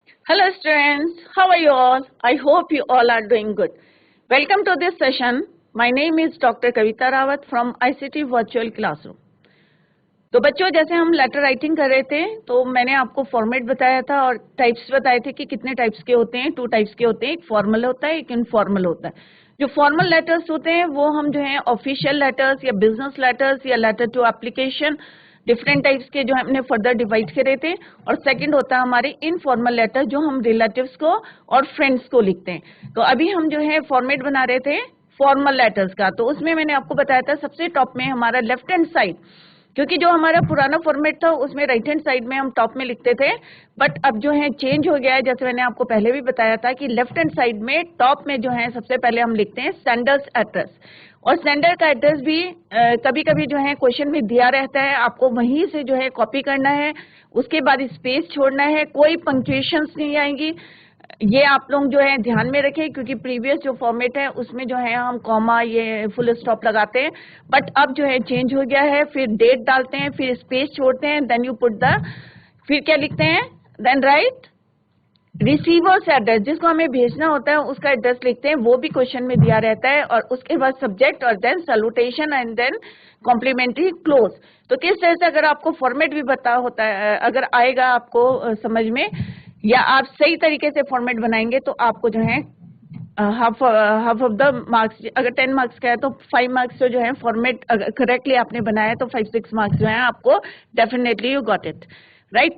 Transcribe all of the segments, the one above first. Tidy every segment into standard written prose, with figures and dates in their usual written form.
Hello students, how are you all? I hope you all are doing good. Welcome to this session. My name is Dr. Kavita Rawat from ICT Virtual Classroom. तो बच्चों, जैसे हम letter writing कर रहे थे तो मैंने आपको फॉर्मेट बताया था और टाइप्स बताए थे कि कितने टाइप्स के होते हैं। 2 टाइप्स के होते हैं, एक फॉर्मल होता है, एक इनफॉर्मल होता है। जो फॉर्मल लेटर्स होते हैं वो हम जो है ऑफिशियल लेटर्स या बिजनेस लेटर्स या letter to application, different types के जो है हमने फर्दर डिवाइड करे थे। और सेकंड होता है हमारे इनफॉर्मल लेटर जो हम रिलेटिव्स को और फ्रेंड्स को लिखते हैं। तो अभी हम जो है फॉर्मेट बना रहे थे फॉर्मल लेटर्स का, तो उसमें मैंने आपको बताया था सबसे टॉप में हमारा लेफ्ट हैंड साइड, क्योंकि जो हमारा पुराना फॉर्मेट था उसमें राइट हैंड साइड में हम टॉप में लिखते थे, बट अब जो है चेंज हो गया है। जैसे मैंने आपको पहले भी बताया था कि लेफ्ट हैंड साइड में टॉप में जो है सबसे पहले हम लिखते हैं सेंडर्स एड्रेस। और सेंडर का एड्रेस भी कभी कभी जो है क्वेश्चन में दिया रहता है, आपको वहीं से जो है कॉपी करना है, उसके बाद स्पेस छोड़ना है, कोई पंक्चुएशंस नहीं आएंगी। ये आप लोग जो है ध्यान में रखें, क्योंकि प्रीवियस जो फॉर्मेट है उसमें जो है हम कॉमा ये फुल स्टॉप लगाते हैं, बट अब जो है चेंज हो गया है। फिर डेट डालते हैं, फिर स्पेस छोड़ते हैं, देन यू पुट द, फिर क्या लिखते हैं, देन राइट रिसीवर्स एड्रेस, जिसको हमें भेजना होता है उसका एड्रेस लिखते हैं, वो भी क्वेश्चन में दिया रहता है। और उसके बाद सब्जेक्ट और then salutation and then complimentary close. तो किस तरह से अगर आपको फॉर्मेट भी पता होता है, अगर आएगा आपको समझ में, या आप सही तरीके से फॉर्मेट बनाएंगे तो आपको जो है हाफ ऑफ द मार्क्स, अगर 10 मार्क्स का है तो 5 मार्क्स जो है फॉर्मेट अगर करेक्टली आपने बनाया तो 5-6 मार्क्स जो है आपको definitely you got it right.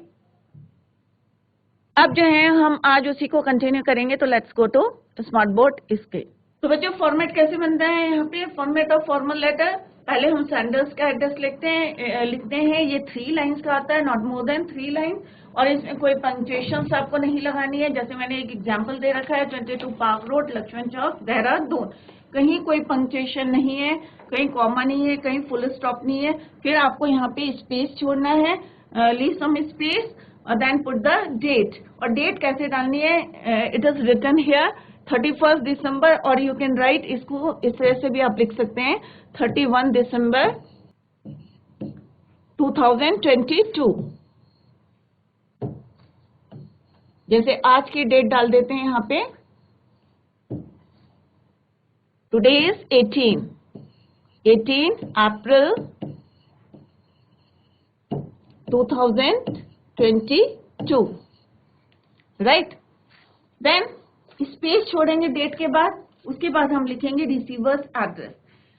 अब जो है हम आज उसी को कंटिन्यू करेंगे, तो let's go to smart board इसके। तो बच्चों फॉर्मेट कैसे बनता है, यहाँ पे फॉर्मेट ऑफ फॉर्मल लेटर, पहले हम सेंडर्स का एड्रेस लिखते हैं। ये 3 लाइंस का आता है, नॉट मोर देन 3 लाइन, और इसमें कोई पंक्चुएशन आपको नहीं लगानी है। जैसे मैंने एक एग्जांपल दे रखा है, 22 पार्क रोड, लक्ष्मण चौक, देहरादून। कहीं कोई पंक्चुएशन नहीं है, कहीं कॉमा नहीं है, कहीं फुल स्टॉप नहीं है। फिर आपको यहाँ पे स्पेस छोड़ना है, लीव सम स्पेस, और देन पुट द डेट। और डेट कैसे डालनी है, इट इज रिटन हियर 31 दिसंबर, और यू कैन राइट, इसको इस तरह से भी आप लिख सकते हैं 31 दिसंबर 2022। जैसे आज की डेट डाल देते हैं यहाँ पे, today is 18 April 2022, right. Then space छोड़ेंगे डेट के बाद, उसके बाद हम लिखेंगे रिसीवर्स एड्रेस।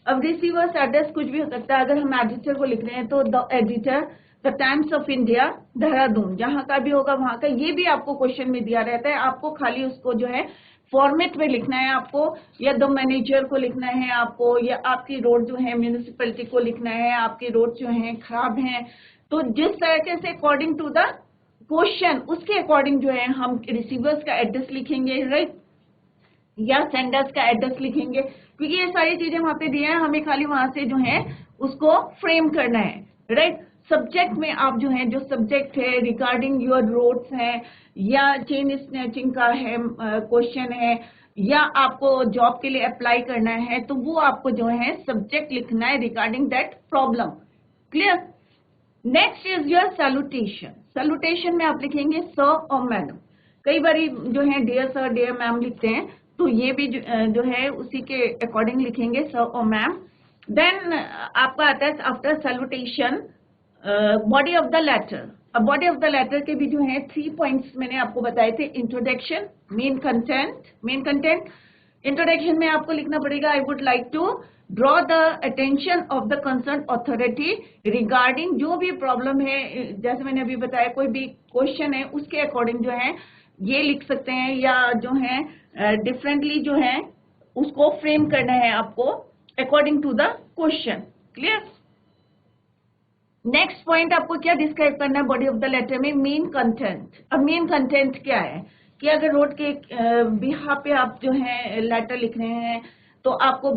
अब रिसीवर्स एड्रेस कुछ भी हो सकता है, अगर हम एडिटर को लिख रहे हैं तो the editor, the times of India, Dehradun, जहां का भी होगा वहां का। ये भी आपको क्वेश्चन में दिया रहता है, आपको खाली उसको जो है फॉर्मेट में लिखना है आपको, या द मैनेजर को लिखना है आपको, या आपकी रोड जो है म्यूनिसिपैलिटी को लिखना है, आपकी रोड जो है खराब है। तो जिस तरीके से अकॉर्डिंग टू द क्वेश्चन, उसके अकॉर्डिंग जो है हम रिसीवर्स का एड्रेस लिखेंगे, राइट, या सेंडर्स का एड्रेस लिखेंगे, क्योंकि ये सारी चीजें वहां पे दी हैं, हमें खाली वहां से जो है उसको फ्रेम करना है, राइट। सब्जेक्ट में आप जो है, जो सब्जेक्ट है रिगार्डिंग योर रोड्स है, या चेन स्नैचिंग का है क्वेश्चन है, या आपको जॉब के लिए अप्लाई करना है, तो वो आपको जो है सब्जेक्ट लिखना है regarding that problem. Clear. Next is your salutation. Salutation में आप लिखेंगे सर और मैडम। कई बार जो है डियर सर डियर मैम लिखते हैं, तो ये भी जो है उसी के अकॉर्डिंग लिखेंगे सर और मैम। देन आपका आता है after salutation body of the letter. अब बॉडी ऑफ द लेटर के भी जो है 3 पॉइंट्स मैंने आपको बताए थे, इंट्रोडक्शन, मेन कंटेंट। इंट्रोडक्शन में आपको लिखना पड़ेगा, I would like to draw the attention of the concern authority regarding, जो भी प्रॉब्लम है, जैसे मैंने अभी बताया कोई भी क्वेश्चन है उसके अकॉर्डिंग जो है ये लिख सकते हैं, या जो है डिफरेंटली जो है उसको फ्रेम करना है आपको according to the question. Clear. Next point आपको क्या डिस्क्राइब करना है बॉडी ऑफ द लेटर में, मेन कंटेंट। अब मेन कंटेंट क्या है कि अगर रोड के बिहाफ पे आप जो है लेटर लिख रहे हैं तो आपको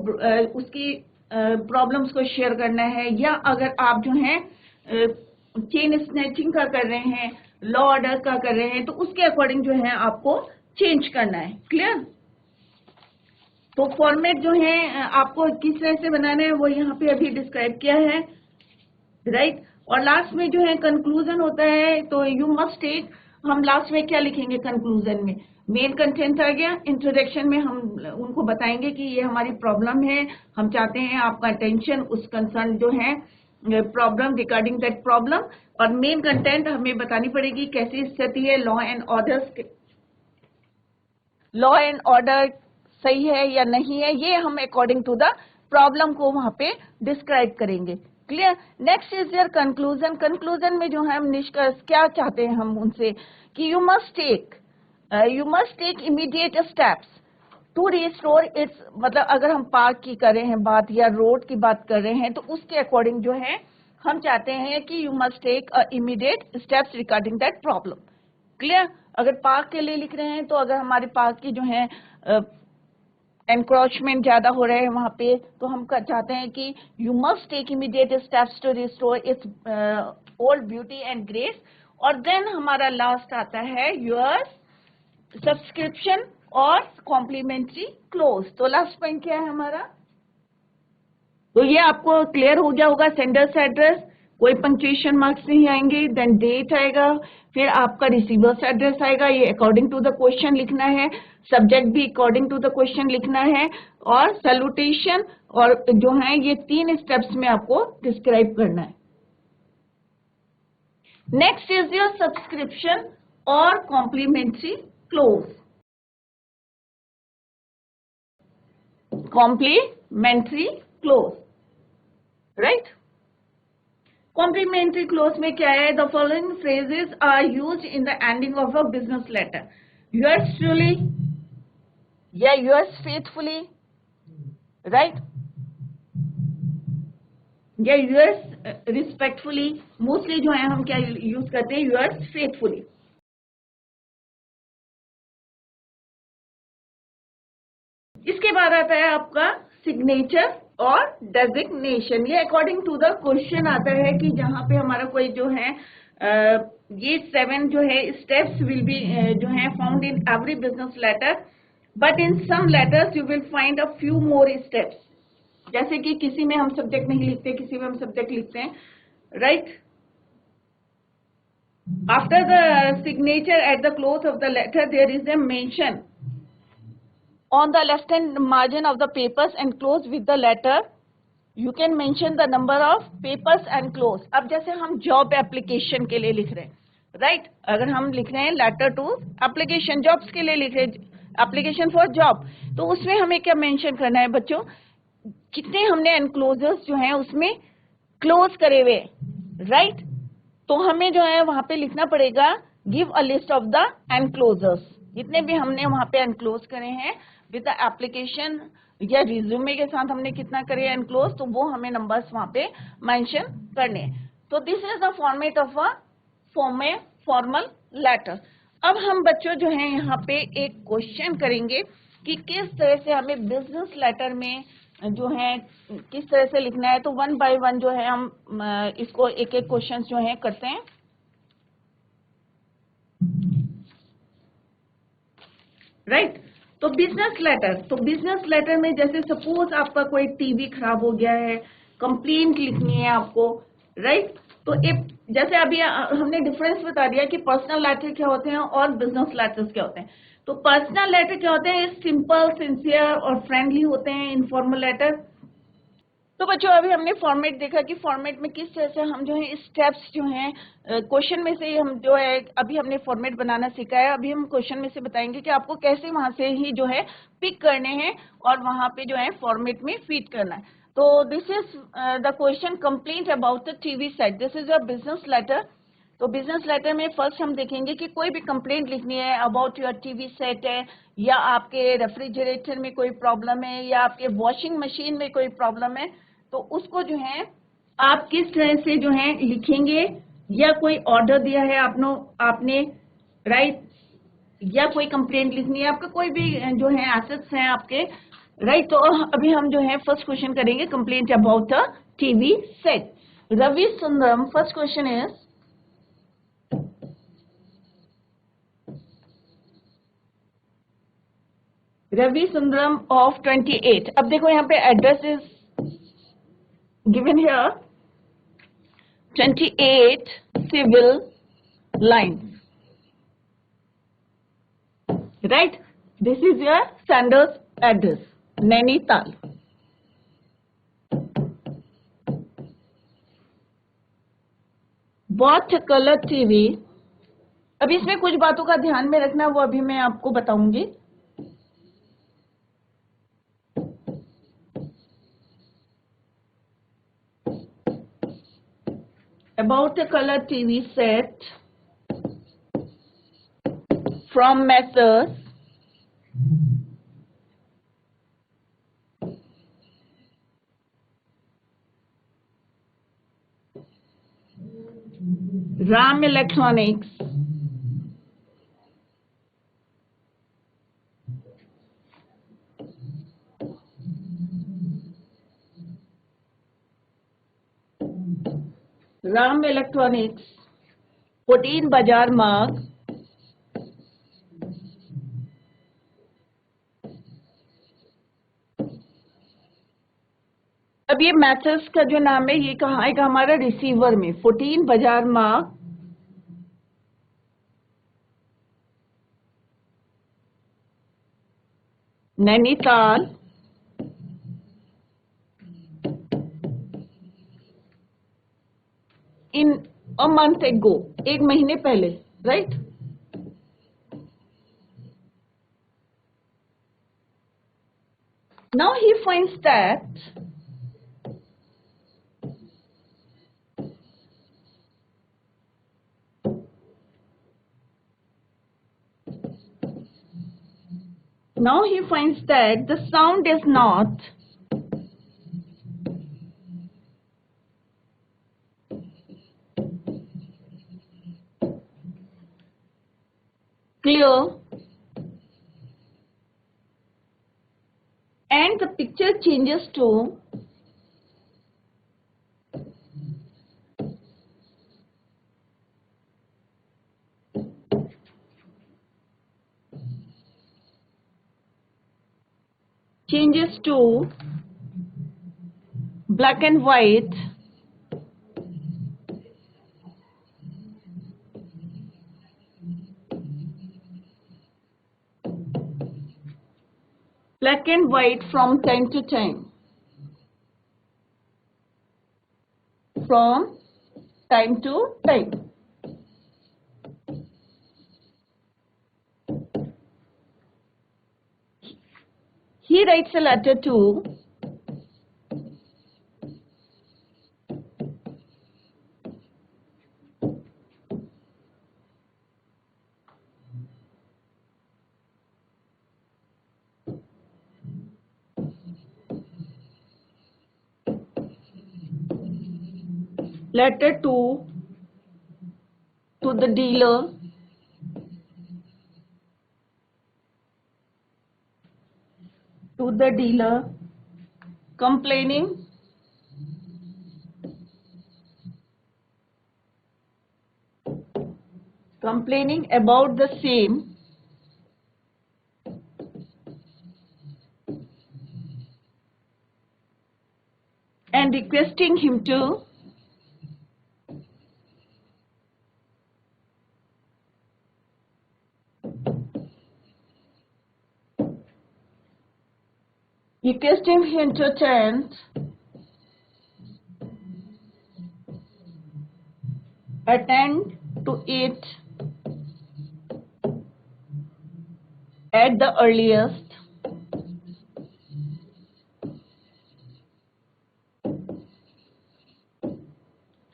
उसकी प्रॉब्लम्स को शेयर करना है, या अगर आप जो है चेन स्नैचिंग का कर रहे हैं, लॉ ऑर्डर का कर रहे हैं, तो उसके अकॉर्डिंग जो है आपको चेंज करना है। क्लियर। तो फॉर्मेट जो है आपको किस तरह से बनाना है वो यहाँ पे अभी डिस्क्राइब किया है, राइट। और लास्ट में जो है कंक्लूजन होता है, तो यू मस्ट टेक हम लास्ट में क्या लिखेंगे कंक्लूजन में? मेन कंटेंट आ गया। इंट्रोडक्शन में हम उनको बताएंगे कि ये हमारी प्रॉब्लम है, हम चाहते हैं आपका अटेंशन उस कंसर्न जो है प्रॉब्लम, रिगार्डिंग दैट प्रॉब्लम। और मेन कंटेंट हमें बतानी पड़ेगी कैसी स्थिति है, लॉ एंड ऑर्डर सही है या नहीं है, ये हम अकॉर्डिंग टू द प्रॉब्लम को वहां पे डिस्क्राइब करेंगे। Clear? Next is your conclusion. Conclusion में जो है हम निष्कर्ष क्या चाहते हैं हम उनसे कि you must take immediate steps to restore its, मतलब अगर हम पार्क की कर रहे हैं बात या रोड की बात कर रहे हैं तो उसके अकॉर्डिंग जो है हम चाहते हैं कि you must take immediate steps regarding that problem. Clear? अगर पार्क के लिए लिख रहे हैं तो अगर हमारे पार्क की जो है एनक्रोचमेंट ज्यादा हो रहे हैं वहां पे, तो हम चाहते हैं कि you must take immediate steps to restore its old beauty and grace. और देन हमारा लास्ट आता है योर सब्सक्रिप्शन और कॉम्प्लीमेंट्री क्लोज। तो लास्ट पॉइंट क्या है हमारा? तो ये आपको क्लियर हो गया होगा। सेंडर्स एड्रेस, कोई पंक्चुएशन मार्क्स नहीं आएंगे, देन डेट आएगा, फिर आपका रिसीवर्स एड्रेस आएगा, ये अकॉर्डिंग टू द क्वेश्चन लिखना है, सब्जेक्ट भी अकॉर्डिंग टू द क्वेश्चन लिखना है, और सैल्यूटेशन और जो है ये 3 स्टेप्स में आपको डिस्क्राइब करना है। नेक्स्ट इज योर सब्सक्रिप्शन और complimentary close. Complimentary close, right? Complimentary close में क्या है? The following phrases are used in the ending of a business letter. Yours truly या योर्स फेथफुली, राइट? या योर्स रिस्पेक्टफुली। मोस्टली जो है हम क्या यूज करते हैं? Yours faithfully. इसके बाद आता है आपका सिग्नेचर और डेजिग्नेशन। ये अकॉर्डिंग टू द क्वेश्चन आता है कि जहां पे हमारा कोई जो है ये 7 जो है स्टेप्स विल बी जो है found in every business letter, but in some letters you will find a few more steps. जैसे कि किसी में हम सब्जेक्ट नहीं लिखते, किसी में हम सब्जेक्ट लिखते हैं, right? After the signature at the close of the letter there is a mention on the left hand margin of the papers and close with the letter you can mention the number of papers and close। अब जैसे हम job application के लिए लिख रहे हैं, right? अगर हम लिख रहे हैं लेटर टू एप्लीकेशन, जॉब्स के लिए लिख रहे हैं एप्लीकेशन फॉर जॉब, तो उसमें हमें क्या मेंशन करना है बच्चों? कितने हमने एनक्लोजर्स जो हैं उसमें क्लोज करे हुए, राइट? तो हमें जो है वहां पे लिखना पड़ेगा give a list of the enclosures, जितने भी हमने वहां पे एनक्लोज करे हैं विद द एप्लीकेशन या रिज्यूमे के साथ हमने कितना करे एनक्लोज, तो वो हमें नंबर्स वहां पे मेंशन करने हैं। तो this is the format of a formal letter. अब हम बच्चों जो है यहाँ पे एक क्वेश्चन करेंगे कि किस तरह से हमें बिजनेस लेटर में जो है किस तरह से लिखना है। तो 1 बाय 1 जो है हम इसको एक एक क्वेश्चन जो है करते हैं, राइट? तो बिजनेस लेटर में जैसे सपोज आपका कोई टीवी खराब हो गया है, कंप्लेंट लिखनी है आपको, राइट? तो एक जैसे अभी हमने डिफरेंस बता दिया कि पर्सनल लेटर क्या होते हैं और बिजनेस लेटर्स क्या होते हैं। तो पर्सनल लेटर क्या होते हैं? सिंपल, सिंसियर और फ्रेंडली होते हैं। इनफॉर्मल लेटर, तो बच्चों अभी हमने फॉर्मेट देखा कि फॉर्मेट में किस तरह से हम जो है स्टेप्स जो हैं क्वेश्चन में से हम जो है अभी हमने फॉर्मेट बनाना सीखा है। अभी हम क्वेश्चन में से बताएंगे कि आपको कैसे वहां से ही जो है पिक करने हैं और वहां पे जो है फॉर्मेट में फीड करना है। तो this is the question complaint about the TV set. This is a business letter. तो बिजनेस लेटर में फर्स्ट हम देखेंगे कि कोई भी कंप्लेंट लिखनी है अबाउट योर टीवी सेट है, या आपके रेफ्रिजरेटर में कोई प्रॉब्लम है, या आपके वॉशिंग मशीन में कोई प्रॉब्लम है, तो उसको जो है आप किस तरह से जो है लिखेंगे, या कोई ऑर्डर दिया है आपने, राइट? या कोई कंप्लेंट लिखनी है, आपका कोई भी जो है एसेट्स हैं आपके, राइट? तो अभी हम जो है फर्स्ट क्वेश्चन करेंगे complaint about a TV set. Ravi Sundaram, first question is Ravi Sundaram of 28। अब देखो यहाँ पे address is given here 28 civil lines, right? This is your sender's address, Nainital. What color TV? अब इसमें कुछ बातों का ध्यान में रखना, वो अभी मैं आपको बताऊंगी. About a color TV set from Messrs Ram Electronics, Ram Electronics, 14 बाजार मार्ग, अब ये मैथ्स का जो नाम है ये कहाँ आएगा हमारा रिसीवर में, 14 बाजार मार्ग, नैनीताल, इन अ मंथ एगो, एक महीने पहले, right? Now he finds that the sound is not clear and the picture changes to black and white, from time to time, He writes a letter to the dealer complaining about the same and requesting him to attend to it at the earliest.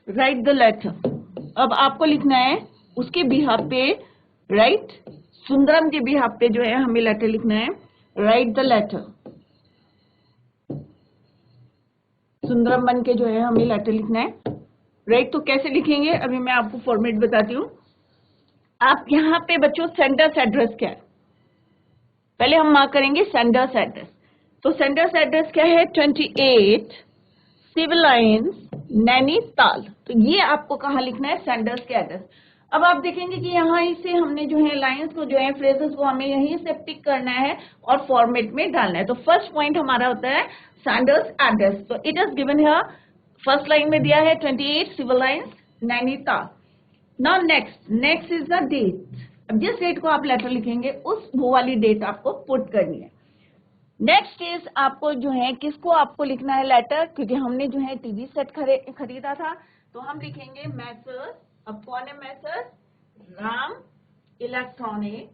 Write the letter. अब आपको लिखना है उसके behalf पे, right? Sundaram के behalf पे जो है हमें लेटर लिखना है. Right the letter. सुंदरम बन के जो है हमें लेटर लिखना है, राइट? तो कैसे लिखेंगे अभी मैं आपको फॉर्मेट बताती हूँ. आप यहाँ पे बच्चों सेंडर्स एड्रेस क्या है, पहले हम मार्क करेंगे सेंडर्स एड्रेस. तो सेंडर्स एड्रेस क्या है? 28 सिविल लाइंस, नैनीताल. तो ये आपको कहाँ लिखना है? सेंडर्स के एड्रेस. अब आप देखेंगे कि यहाँ से हमने जो है लाइंस को जो है फ्रेजेस को हमें यहीं से पिक करना है और फॉर्मेट में डालना है. तो फर्स्ट पॉइंट हमारा होता है सेंडर्स एड्रेस. तो it is given here, first line में दिया है 28 Civil Lines, Nainital. Now next is the date. अब जिस डेट को आप लेटर लिखेंगे वो वाली डेट आपको पुट करनी है। नेक्स्ट इज आपको जो है किसको आपको लिखना है लेटर, क्योंकि हमने जो है टीवी सेट खरीदा था, तो हम लिखेंगे मैसर्स, अब कौन है मैसर्स, राम इलेक्ट्रॉनिक्स,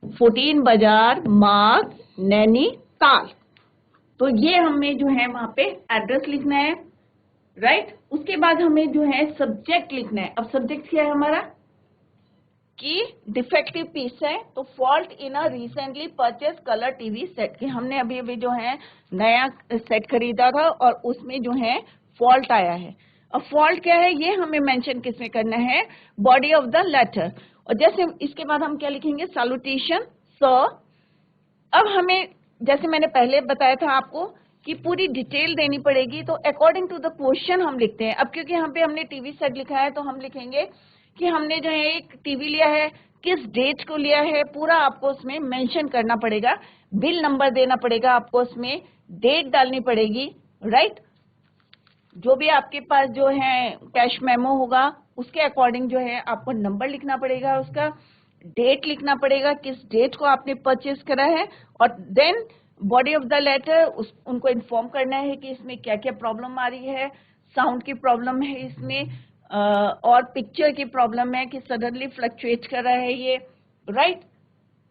14 बाजार मार्ग नैनीताल। तो ये हमें जो है वहां पे एड्रेस लिखना है, राइट। उसके बाद हमें जो है सब्जेक्ट लिखना है। अब सब्जेक्ट क्या है हमारा कि डिफेक्टिव पीस है, तो fault in a recently purchase colour TV set, कि हमने अभी अभी जो है नया सेट खरीदा था और उसमें जो है फॉल्ट आया है। अब फॉल्ट क्या है ये हमें मेंशन किसमें करना है, बॉडी ऑफ द लेटर। और जैसे इसके बाद हम क्या लिखेंगे, सैल्यूटेशन सर। अब हमें जैसे मैंने पहले बताया था आपको कि पूरी डिटेल देनी पड़ेगी, तो अकॉर्डिंग टू द क्वेश्चन हम लिखते हैं। अब क्योंकि यहाँ पे हमने टीवी सेट लिखा है तो हम लिखेंगे कि हमने जो है एक टीवी लिया है, किस डेट को लिया है, पूरा आपको उसमें मेंशन करना पड़ेगा, बिल नंबर देना पड़ेगा आपको, उसमें डेट डालनी पड़ेगी, राइट। जो भी आपके पास जो है कैश मेमो होगा उसके अकॉर्डिंग जो है आपको नंबर लिखना पड़ेगा, उसका डेट लिखना पड़ेगा, किस डेट को आपने परचेज करा है, और then body of the letter उनको इन्फॉर्म करना है कि इसमें क्या क्या प्रॉब्लम आ रही है, साउंड की प्रॉब्लम है इसमें, और पिक्चर की प्रॉब्लम है कि सडनली फ्लक्चुएट कर रहा है ये, राइट।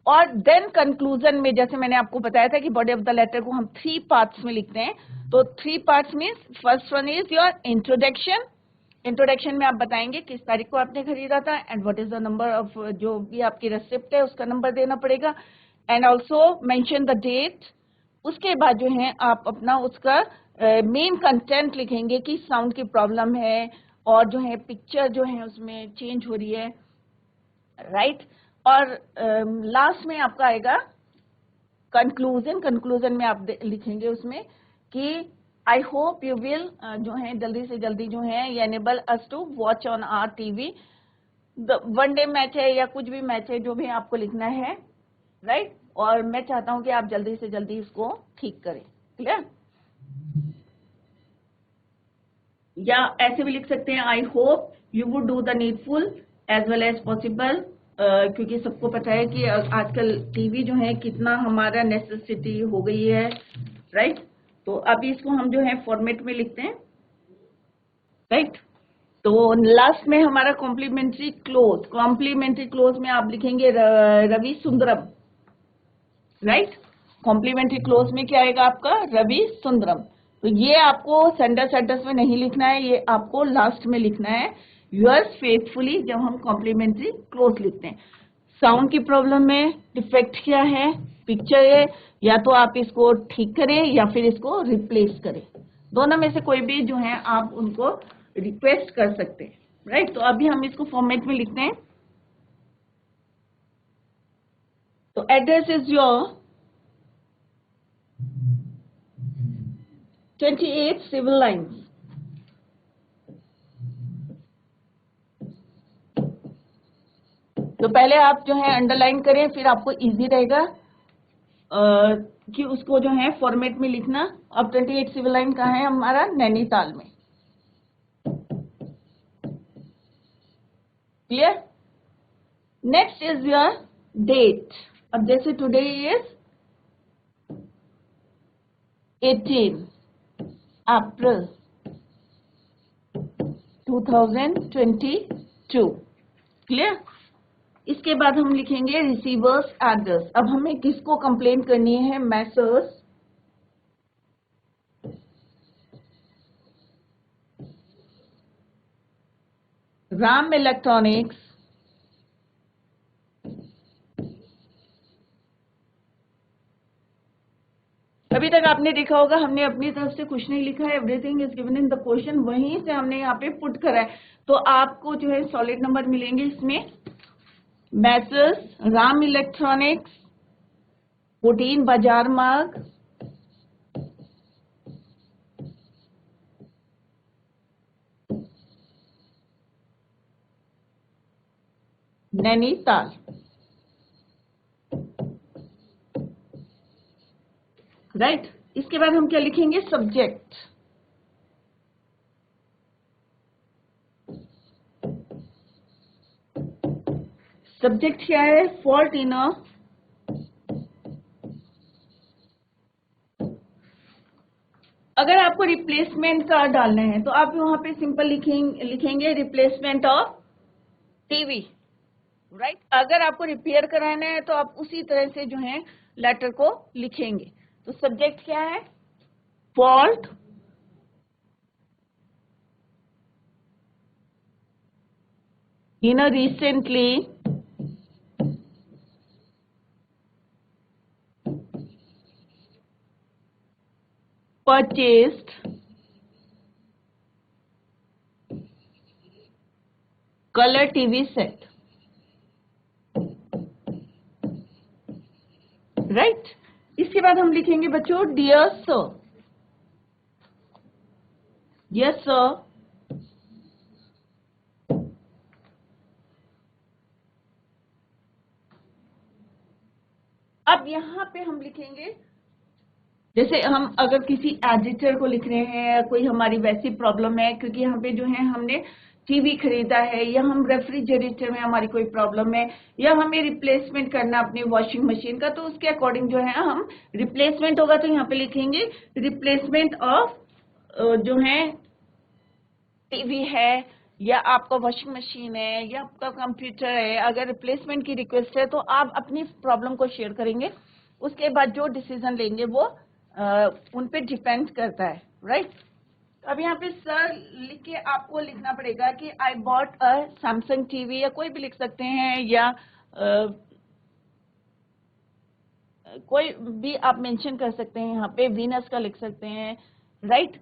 और देन कंक्लूजन में जैसे मैंने आपको बताया था कि बॉडी ऑफ द लेटर को हम 3 पार्ट्स में लिखते हैं, तो 3 parts means first one is your introduction. Introduction में आप बताएंगे किस तारीख को आपने खरीदा था एंड what is the number of, जो भी आपकी रेसिप्ट है उसका नंबर देना पड़ेगा, and also mention the date. उसके बाद जो है आप अपना उसका मेन कंटेंट लिखेंगे कि साउंड की प्रॉब्लम है और जो है पिक्चर जो है उसमें चेंज हो रही है, राइट। और लास्ट में आपका आएगा कंक्लूजन। कंक्लूजन में आप लिखेंगे उसमें कि आई होप यू विल जो है जल्दी से जल्दी जो है enable us to watch on our TV, one day match है या कुछ भी मैच है जो भी आपको लिखना है, राइट। और मैं चाहता हूं कि आप जल्दी से जल्दी इसको ठीक करें, क्लियर। या ऐसे भी लिख सकते हैं I hope you would do the needful as well as possible, क्योंकि सबको पता है कि आजकल टीवी जो है कितना हमारा नेसेसिटी हो गई है, राइट। तो अभी इसको हम जो है फॉर्मेट में लिखते हैं, राइट। तो लास्ट में हमारा कॉम्प्लीमेंट्री क्लोज, कॉम्प्लीमेंट्री क्लोज में आप लिखेंगे Ravi Sundaram, right. Complimentary close में क्या आएगा आपका, रवि सुंदरम। तो ये आपको सेंटेंस में नहीं लिखना है, ये आपको लास्ट में लिखना है, योर्स फेथफुली, जब हम कॉम्प्लीमेंट्री क्लोज लिखते हैं। साउंड की प्रॉब्लम में डिफेक्ट क्या है, पिक्चर है, या तो आप इसको ठीक करें या फिर इसको रिप्लेस करें, दोनों में से कोई भी जो है आप उनको रिक्वेस्ट कर सकते हैं, राइट। तो अभी हम इसको फॉर्मेट में लिखते हैं। तो address is your 28 civil lines, तो पहले आप जो है अंडरलाइन करें, फिर आपको इजी रहेगा कि उसको जो है फॉर्मेट में लिखना। अब 28 सिविल लाइन कहाँ है हमारा, नैनीताल में, clear. Next is your date. अब जैसे टुडे इज 18 अप्रैल 2022, क्लियर। इसके बाद हम लिखेंगे रिसीवर्स एड्रेस। अब हमें किसको कंप्लेन करनी है, मैसर्स राम इलेक्ट्रॉनिक्स अभी तक आपने देखा होगा हमने अपनी तरफ से कुछ नहीं लिखा है, everything is given in the question, वहीं से हमने यहाँ पे पुट करा है। तो आपको जो है सॉलिड नंबर मिलेंगे इसमें, मैसर्स राम इलेक्ट्रॉनिक्स 14 बाजार मार्ग नैनीताल, राइट। इसके बाद हम क्या लिखेंगे, सब्जेक्ट। सब्जेक्ट क्या है? फॉल्ट इन अ अगर आपको रिप्लेसमेंट का डालना है तो आप वहां पे सिंपल लिखेंगे रिप्लेसमेंट ऑफ टीवी, राइट। अगर आपको रिपेयर कराना है तो आप उसी तरह से जो है लेटर को लिखेंगे। तो सब्जेक्ट क्या है? Fault in a recently purchased color TV set, right. इसके बाद हम लिखेंगे बच्चों डियर सर, यस सर, अब यहाँ पे हम लिखेंगे, जैसे हम अगर किसी एडिटर को लिख रहे हैं, कोई हमारी वैसी प्रॉब्लम है, क्योंकि यहाँ पे जो है हमने टीवी खरीदा है, या हम रेफ्रिजरेटर में हमारी कोई प्रॉब्लम है, या हमें रिप्लेसमेंट करना अपनी वॉशिंग मशीन का, तो उसके अकॉर्डिंग जो है हम रिप्लेसमेंट होगा तो यहाँ पे लिखेंगे रिप्लेसमेंट ऑफ जो है टीवी है, या आपका वॉशिंग मशीन है, या आपका कंप्यूटर है। अगर रिप्लेसमेंट की रिक्वेस्ट है तो आप अपनी प्रॉब्लम को शेयर करेंगे, उसके बाद जो डिसीजन लेंगे वो उन पे डिपेंड करता है, राइट। अब यहाँ पे सर लिख के आपको लिखना पड़ेगा कि आई बॉट अ सैमसंग टीवी, या कोई भी लिख सकते हैं, या कोई भी आप मेंशन कर सकते हैं, यहाँ पे वीनस का लिख सकते हैं, राइट,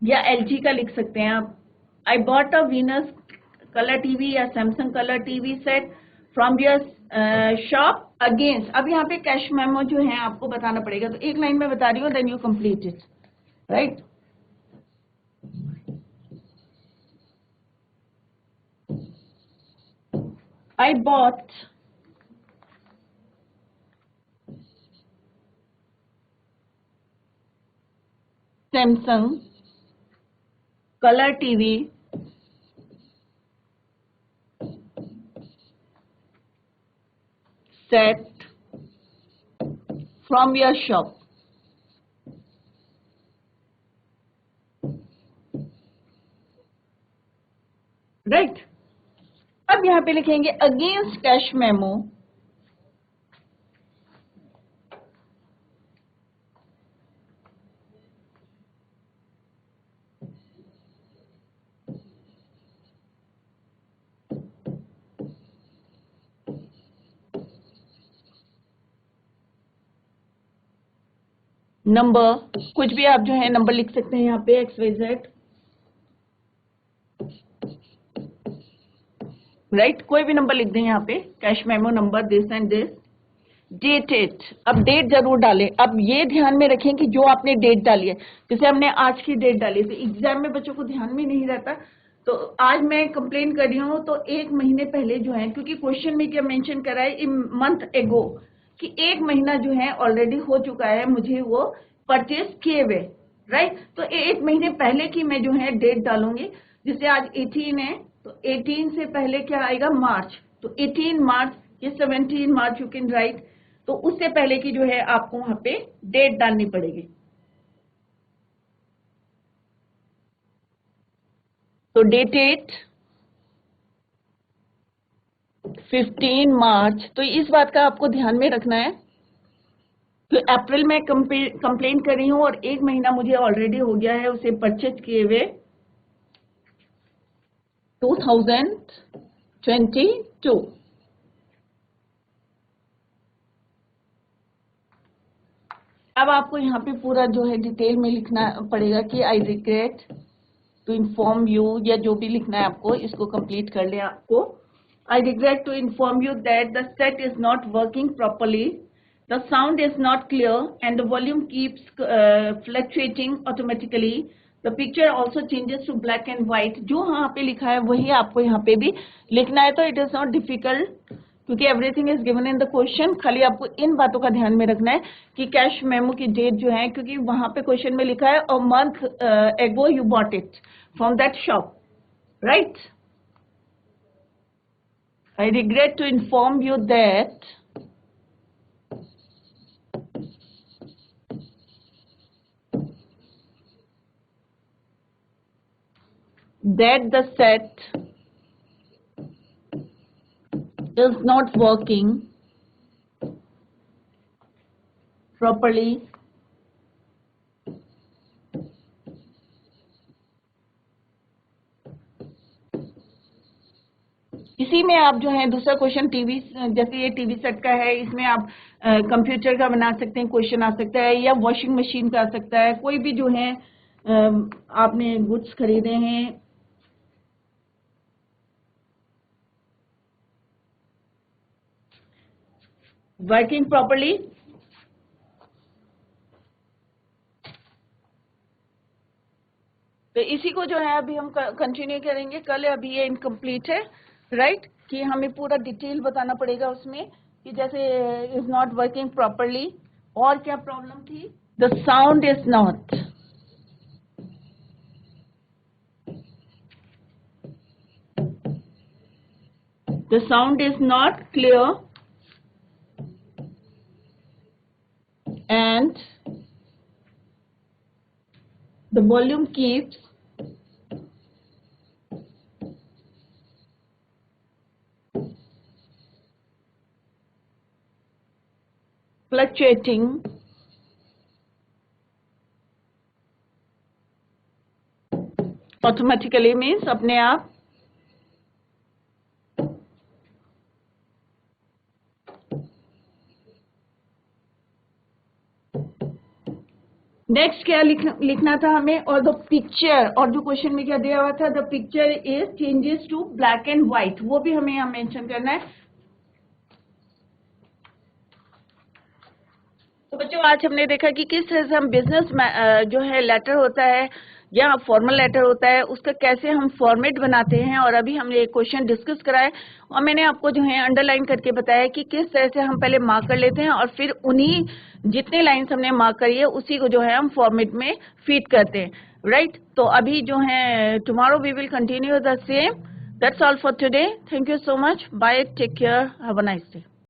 या एलजी का लिख सकते हैं आप। I bought a Venus colour TV या Samsung colour TV set from your shop against. अब यहाँ पे कैश मेमो जो है आपको बताना पड़ेगा, तो एक लाइन में बता रही हूँ, then you complete it, right. I bought Samsung color TV set from your shop. Right. अब यहाँ पे लिखेंगे अगेंस्ट कैश मेमो नंबर, कुछ भी आप जो है नंबर लिख सकते हैं यहाँ पे XYZ, राइट। कोई भी नंबर लिख दें यहाँ पे, cash memo number this and this, dated. अब डेट जरूर डालें। अब ये ध्यान में रखें कि जो आपने डेट डाली है, जैसे हमने आज की डेट डाली थी, एग्जाम में बच्चों को ध्यान में नहीं रहता, तो आज मैं कंप्लेन कर रही हूँ तो एक महीने पहले जो है, क्योंकि क्वेश्चन में क्या मेंशन करा है, मंथ एगो, कि एक महीना जो है ऑलरेडी हो चुका है मुझे वो परचेज किए हुए, राइट। तो एक महीने पहले की मैं जो है डेट डालूंगी। जैसे आज 18 है, तो 18 से पहले क्या आएगा? मार्च। तो 18 मार्च या 17 मार्च यू कैन राइट। तो उससे पहले की जो है आपको वहां पे डेट डालनी पड़ेगी। तो डेटेड 15 मार्च। तो इस बात का आपको ध्यान में रखना है कि अप्रैल में कंप्लेन कर रही हूं और एक महीना मुझे ऑलरेडी हो गया है उसे परचेज किए हुए 2022। अब आपको यहाँ पे पूरा जो है डिटेल में लिखना पड़ेगा कि I regret to inform you, या जो भी लिखना है आपको, इसको कंप्लीट कर लें आपको। I regret to inform you that the set is not working properly, the sound is not clear and the volume keeps fluctuating automatically, the picture also changes to black and white. जो यहाँ पे लिखा है वही आपको यहाँ पे भी लिखना है। तो इट इज नॉट डिफिकल्ट, क्योंकि everything is given in the question. खाली आपको इन बातों का ध्यान में रखना है कि कैश मेमो की डेट जो है, क्योंकि वहां पे क्वेश्चन में लिखा है अ मंथ एगो you bought it from that shop, right. I regret to inform you that the set is not working properly. इसी में आप जो है दूसरा क्वेश्चन टीवी, जैसे ये टीवी सेट का है, इसमें आप कंप्यूटर का बना सकते हैं, क्वेश्चन आ सकता है, या वॉशिंग मशीन का आ सकता है, कोई भी जो है आपने गुड्स खरीदे हैं, वर्किंग प्रॉपर्ली। तो इसी को जो है अभी हम कंटिन्यू करेंगे कल। अभी ये इनकम्प्लीट है, राइट, कि हमें पूरा डिटेल बताना पड़ेगा उसमें कि जैसे इज नॉट वर्किंग प्रॉपरली, और क्या प्रॉब्लम थी, the sound is not, the sound is not clear and the volume keeps fluctuating automatically, means अपने आप। नेक्स्ट क्या लिखना था हमें, और द पिक्चर, और जो क्वेश्चन में क्या दिया हुआ था, the picture is changes to black and white, वो भी हमें यहाँ मेंशन करना है। तो बच्चों आज हमने देखा कि किस तरह से हम बिजनेस जो है लेटर होता है या फॉर्मल लेटर होता है, उसका कैसे हम फॉर्मेट बनाते हैं, और अभी हमने एक क्वेश्चन डिस्कस कराए और मैंने आपको जो है अंडरलाइन करके बताया कि किस तरह से हम पहले मार्क कर लेते हैं और फिर उन्हीं जितने लाइन्स हमने मार्क करी है उसी को जो है हम फॉर्मेट में फीड करते हैं, राइट। तो अभी जो है tomorrow we will continue the same. That's all for today. Thank you so much, bye, take care, have a nice day.